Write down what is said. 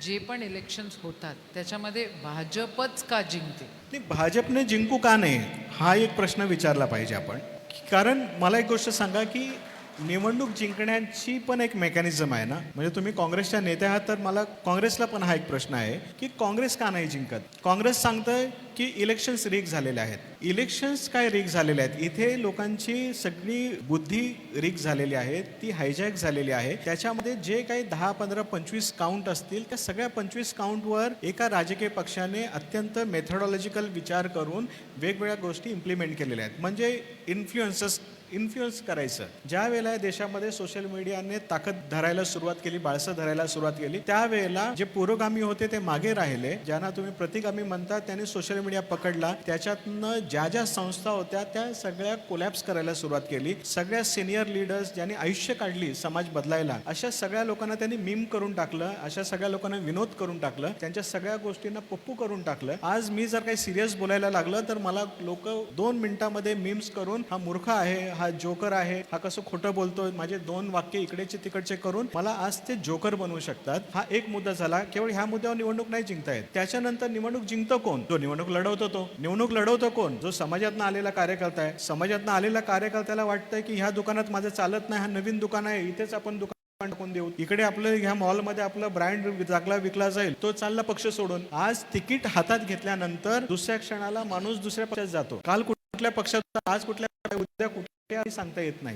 जे पण इलेक्शन्स होतात त्याच्यामध्ये भाजपच का जिंकते? नाही, भाजपने जिंकू का नाही हा एक प्रश्न विचारला पाहिजे आपण. कारण मला एक गोष्ट सांगा की निवडणूक जिंकण्याची पण एक मेकॅनिझम आहे ना. म्हणजे तुम्ही काँग्रेसच्या नेते आहात तर मला काँग्रेसला पण हा एक प्रश्न आहे की काँग्रेस का नाही जिंकत. काँग्रेस सांगतंय की इलेक्शन्स रीक झालेले आहेत. इलेक्शन्स काय रीक झालेले आहेत, इथे लोकांची सगळी बुद्धी रीक झालेली आहे, ती हायजॅक झालेली आहे. त्याच्यामध्ये जे काही 10, 15, 25 काउंट असतील त्या सगळ्या 25 काउंटवर एका राजकीय पक्षाने अत्यंत मेथोडॉलॉजिकल विचार करून वेगवेगळ्या गोष्टी इम्प्लिमेंट केलेल्या आहेत. म्हणजे इन्फ्लुअन्स करायचं. ज्या वेळेला देशामध्ये सोशल मीडियाने ताकद धरायला सुरुवात केली, बाळसं धरायला सुरुवात केली, त्यावेळेला जे पुरोगामी होते ते मागे राहिले. ज्यांना तुम्ही प्रतिगामी म्हणता त्यांनी सोशल मीडिया पकडला. त्याच्यातनं ज्या ज्या संस्था होत्या त्या सगळ्या कोलॅप्स करायला सुरुवात केली. सगळ्या सिनियर लीडर्स ज्यांनी आयुष्य काढली समाज बदलायला, अशा सगळ्या लोकांना त्यांनी मीम करून टाकलं, अशा सगळ्या लोकांना विनोद करून टाकलं, त्यांच्या सगळ्या गोष्टींना पप्पू करून टाकलं. आज मी जर काही सिरियस बोलायला लागलं तर मला लोक 2 मिनिटांमध्ये मीम्स करून हा मूर्ख आहे, हा जोकर आहे, हा कसं खोटं बोलतोय, माझे 2 वाक्य इकडेचे तिकडचे करून मला आज ते जोकर बनवू शकतात. हा एक मुद्दा झाला. केवळ ह्या मुद्द्यावर निवडणूक नाही जिंकता येत. त्याच्यानंतर निवडणूक जिंकतो कोण? जो निवडणूक लढवतो तो. निवडणूक लढवतो कोण? जो समाजातनं आलेला कार्यकर्ता आहे. समाजातनं आलेला कार्यकर्त्याला वाटतंय की ह्या दुकानात माझं चालत नाही, हा नवीन दुकान आहे, इथेच आपण दुकान टाकून देऊ, इकडे आपलं ह्या मॉलमध्ये आपलं ब्रँड चांगला विकला जाईल, तो चालला पक्ष सोडून. आज तिकीट हातात घेतल्यानंतर दुसऱ्या क्षणाला माणूस दुसऱ्या पक्षात जातो. काल कुठल्या पक्षात, आज कुठल्या, उद्या कुठल्या सांगता येत नाही.